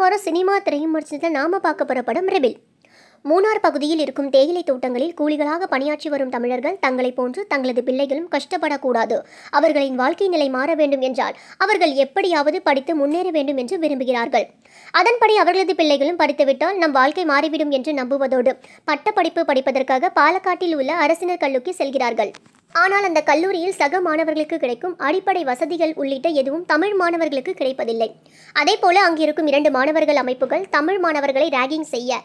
வாரம் சினிமா திரைவிமர்சனத்தில் நாம பார்க்க போற படம் ரெபெல். மூணார் பகுதியில் இருக்கும் தேயிலை தோட்டங்களில் கூலிகளாக பணியாற்றி வரும் தமிழர்கள் தங்களைப் போன்று தங்களது பிள்ளைகளும் கஷ்டப்படக்கூடாது, அவர்களின் வாழ்க்கை நிலை மாற வேண்டும் என்றால் அவர்கள் எப்படியாவது படித்து முன்னேற வேண்டும் என்று விரும்புகிறார்கள். அதன்படி அவர்களது பிள்ளைகளும் படித்துவிட்டால் நம் வாழ்க்கை மாறிவிடும் என்று நம்புவதோடு பட்டப்படிப்பு படிப்பதற்காக பாலக்காட்டில் உள்ள அரசினர் கல்லூரிக்கு செல்கிறார்கள். ஆனால் அந்த கல்லூரியில் சக மாணவர்களுக்கு கிடைக்கும் அடிப்படை வசதிகள் உள்ளிட்ட எதுவும் தமிழ் மாணவர்களுக்கு கிடைப்பதில்லை. அதேபோல அங்கிருக்கும் 2 மாணவர்கள் அமைப்புகள் தமிழ் மாணவர்களை ராகிங் செய்ய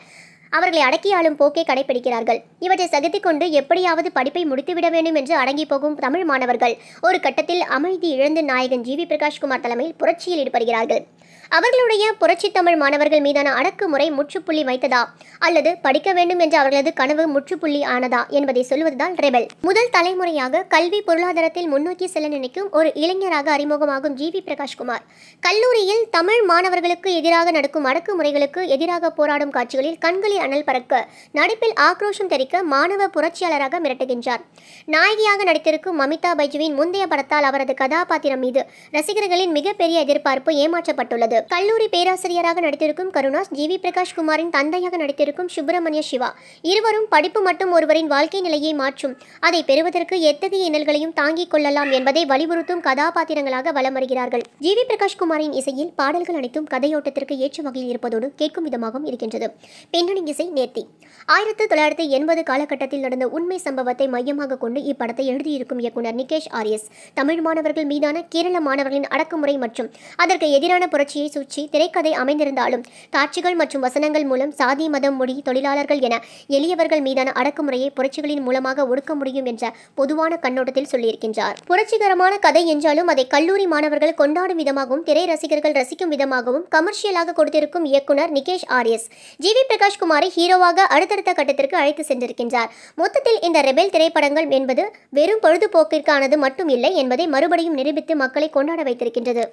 அவர்களை அடக்கி ஆளும் போக்கை கடைபிடிக்கிறார்கள். இவற்றை சகித்துக் கொண்டு எப்படியாவது படிப்பை முடித்துவிட வேண்டும் என்று அடங்கி போகும் தமிழ் மாணவர்கள் ஒரு கட்டத்தில் அமைதி இழந்து நாயகன் ஜி.வி. பிரகாஷ்குமார் தலைமையில் புரட்சியில் ஈடுபடுகிறார்கள். அவர்களுடைய புரட்சி தமிழ் மாணவர்கள் மீதான அடக்குமுறை முற்றுப்புள்ளி வைத்ததா அல்லது படிக்க வேண்டும் என்ற அவர்களது கனவு முற்றுப்புள்ளி ஆனதா என்பதை சொல்வதுதான் ரெபெல். முதல் தலைமுறையாக கல்வி பொருளாதாரத்தில் முன்னோக்கி செல்ல நினைக்கும் ஒரு இளைஞராக அறிமுகமாகும் ஜி.வி. பிரகாஷ்குமார் கல்லூரியில் தமிழ் மாணவர்களுக்கு எதிராக நடக்கும் அடக்குமுறைகளுக்கு எதிராக போராடும் காட்சிகளில் கண்களில் அனல் பறக்க நடிப்பில் ஆக்ரோஷம் தெரிக்க மாணவ புரட்சியாளராக மிரட்டுகின்றார். நாயகியாக நடித்திருக்கும் மமிதா பைஜுவின் முந்தைய படத்தால் அவரது கதாபாத்திரம் மீது ரசிகர்களின் மிகப்பெரிய எதிர்பார்ப்பு ஏமாற்றப்பட்டுள்ளது. கல்லூரி பேராசிரியராக நடித்திருக்கும் கருணாஸ், ஜி.வி. பிரகாஷ்குமாரின் தந்தையாக நடித்திருக்கும் சுப்பிரமணிய சிவா இருவரும் படிப்பு மட்டும் ஒருவரின் வாழ்க்கை நிலையை மாற்றும், அதை பெறுவதற்கு எத்தகைய இன்னல்களையும் தாங்கிக் கொள்ளலாம் என்பதை வலியுறுத்தும் கதாபாத்திரங்களாக வலம் வருகிறார்கள். ஜி.வி. பிரகாஷ்குமாரின் இசையில் பாடல்கள் அனைத்தும் கதையோட்டத்திற்கு ஏற்ற வகையில் இருப்பதோடு கேட்கும் விதமாகவும் இருக்கின்றது. பின்னணி இசை நேர்த்தி. 1980 காலகட்டத்தில் நடந்த உண்மை சம்பவத்தை மையமாக கொண்டு இப்படத்தை எழுதியிருக்கும் இயக்குனர் நிகேஷ் ஆர்எஸ் தமிழ் மாணவர்கள் மீதான கேரள மாணவர்களின் அடக்குமுறை மற்றும் அதற்கு எதிரான புரட்சியை சுற்றி திரைக்கதை அமைந்திருந்தாலும் காட்சிகள் மற்றும் வசனங்கள் மூலம் சாதி, மதம், மொழி, தொழிலாளர்கள் என எளியவர்கள் மீதான அடக்குமுறையை புரட்சிகளின் மூலமாக ஒடுக்க முடியும் என்ற பொதுவான கண்ணோட்டத்தில் சொல்லியிருக்கின்றார். புரட்சிகரமான கதை என்றாலும் அதை கல்லூரி மாணவர்கள் கொண்டாடும் விதமாகவும் திரை ரசிகர்கள் ரசிக்கும் விதமாகவும் கமர்ஷியலாக கொடுத்திருக்கும் இயக்குனர் நிகேஷ் ஆர்எஸ் ஜி.வி. பிரகாஷ்குமாரை ஹீரோவாக அடுத்தடுத்த கட்டத்திற்கு அழைத்து சென்றிருக்கின்றார். மொத்தத்தில் இந்த ரெபெல் திரைப்படங்கள் என்பது வெறும் பொழுதுபோக்கிற்கானது மட்டும் இல்லை என்பதை மறுபடியும் நிரூபித்து மக்களை கொண்டாட வைத்திருக்கின்றது.